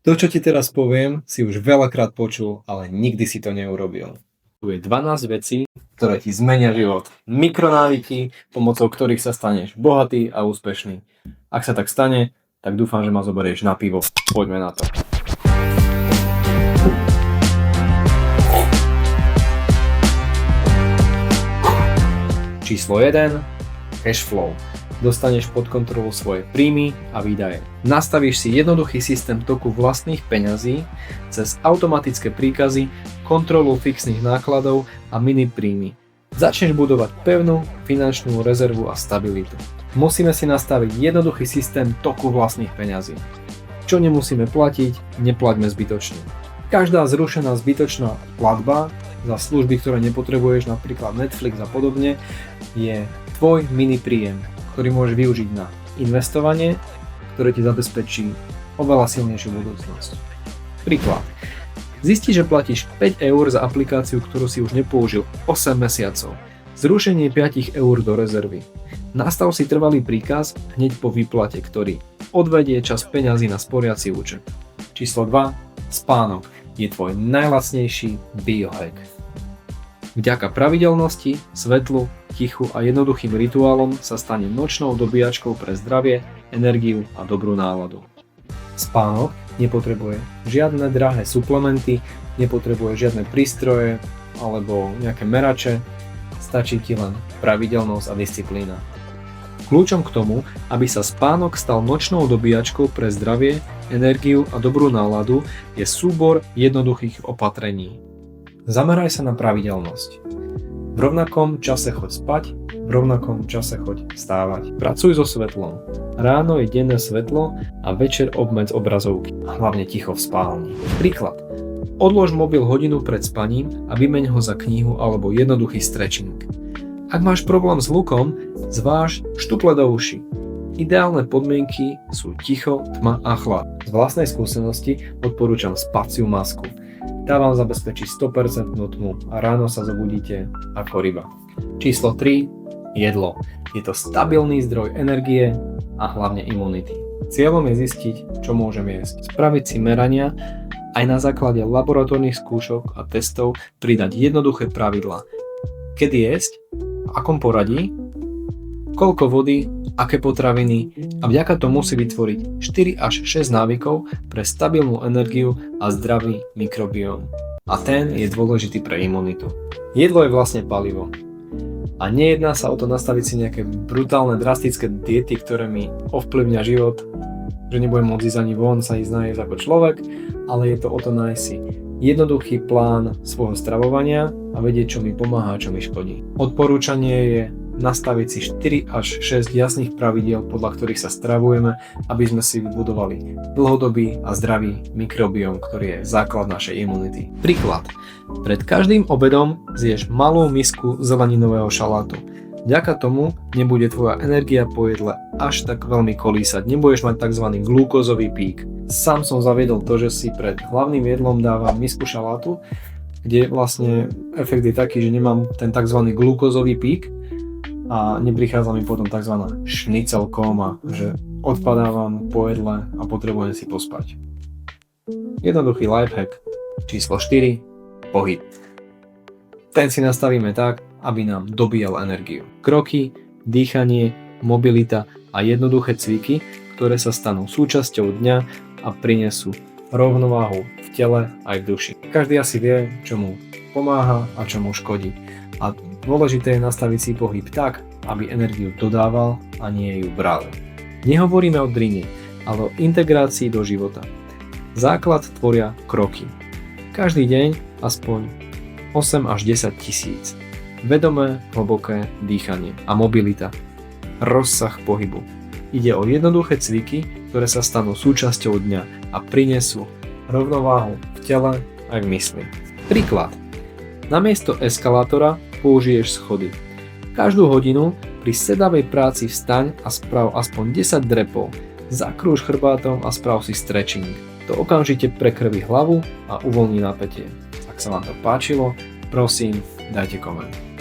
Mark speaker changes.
Speaker 1: To, čo ti teraz poviem, si už veľakrát počul, ale nikdy si to neurobil. Tu je 12 vecí, ktoré ti zmenia život. Mikronávyky, pomocou ktorých sa staneš bohatý a úspešný. Ak sa tak stane, tak dúfam, že ma zoberieš na pivo. Poďme na to. Číslo 1. Cash flow. Dostaneš pod kontrolu svoje príjmy a výdaje. Nastavíš si jednoduchý systém toku vlastných peňazí cez automatické príkazy, kontrolu fixných nákladov a mini príjmy. Začneš budovať pevnú finančnú rezervu a stabilitu. Musíme si nastaviť jednoduchý systém toku vlastných peňazí. Čo nemusíme platiť, neplaťme zbytočne. Každá zrušená zbytočná platba za služby, ktoré nepotrebuješ, napríklad Netflix a podobne, je tvoj mini príjem, ktorý môžeš využiť na investovanie, ktoré ti zabezpečí oveľa silnejšiu budúcnosť. Príklad. Zistíš, že platíš 5 eur za aplikáciu, ktorú si už nepoužil 8 mesiacov. Zrušenie 5 eur do rezervy. Nastav si trvalý príkaz hneď po výplate, ktorý odvedie čas peňazí na sporiaci účet. Číslo 2. Spánok je tvoj najlacnejší biohack. Vďaka pravidelnosti, svetlu, tichu a jednoduchým rituálom sa stane nočnou dobíjačkou pre zdravie, energiu a dobrú náladu. Spánok nepotrebuje žiadne drahé suplementy, nepotrebuje žiadne prístroje alebo nejaké merače, stačí ti len pravidelnosť a disciplína. Kľúčom k tomu, aby sa spánok stal nočnou dobíjačkou pre zdravie, energiu a dobrú náladu, je súbor jednoduchých opatrení. Zameraj sa na pravidelnosť. V rovnakom čase choď spať, v rovnakom čase choď vstávať. Pracuj so svetlom. Ráno je denné svetlo a večer obmedz obrazovky. A hlavne ticho v spálni. Príklad. Odlož mobil hodinu pred spaním a vymeň ho za knihu alebo jednoduchý stretching. Ak máš problém s hlukom, zváž štuple do uší. Ideálne podmienky sú ticho, tma a chlad. Z vlastnej skúsenosti odporúčam spaciu masku. Tá vám zabezpečí 100% tmu a ráno sa zobudíte ako ryba. Číslo 3. Jedlo. Je to stabilný zdroj energie a hlavne imunity. Cieľom je zistiť, čo môžem jesť. Spraviť si merania aj na základe laboratórnych skúšok a testov, pridať jednoduché pravidlá. Kedy jesť, v akom poradí, koľko vody, aké potraviny a vďaka tomu si vytvoriť 4 až 6 návykov pre stabilnú energiu a zdravý mikrobióm. A ten je dôležitý pre imunitu. Jedlo je vlastne palivo. A nejedná sa o to nastaviť si nejaké brutálne, drastické diety, ktoré mi ovplyvňa život, že nebudem môcť ísť ani von, sa ísť nájsť ako človek, ale je to o to nájsť si jednoduchý plán svojho stravovania a vedieť, čo mi pomáha a čo mi škodí. Odporúčanie je nastaviť si 4 až 6 jasných pravidiel, podľa ktorých sa stravujeme, aby sme si vybudovali dlhodobý a zdravý mikrobióm, ktorý je základ našej imunity. Príklad. Pred každým obedom zješ malú misku zeleninového šalátu. Vďaka tomu nebude tvoja energia po jedle až tak veľmi kolísať, nebudeš mať tzv. Glukózový pík. Sám som zaviedol to, že si pred hlavným jedlom dávam misku šalátu, kde vlastne efekt je taký, že nemám ten tzv. Glukózový pík, a neprichádza mi potom tzv. Šnicelkóma, že odpadávam po jedle a potrebujem si pospať. Jednoduchý lifehack. Číslo 4. Pohyb. Ten si nastavíme tak, aby nám dobíjal energiu. Kroky, dýchanie, mobilita a jednoduché cviky, ktoré sa stanú súčasťou dňa a prinesú rovnováhu v tele aj v duši. Každý asi vie, čo mu pomáha a čo mu škodí. A dôležité je nastaviť si pohyb tak, aby energiu dodával a nie ju bral. Nehovoríme o drine, ale o integrácii do života. Základ tvoria kroky. Každý deň aspoň 8 až 10 tisíc. Vedomé, hlboké dýchanie a mobilita. Rozsah pohybu. Ide o jednoduché cviky, ktoré sa stanú súčasťou dňa a prinesú rovnováhu v tele aj v mysli. Príklad. Namiesto eskalátora použiješ schody. Každú hodinu pri sedavej práci vstaň a sprav aspoň 10 drepov. Zakrúž chrbátom a sprav si stretching. To okamžite prekrví hlavu a uvoľní napätie. Ak sa vám to páčilo, prosím, dajte koment.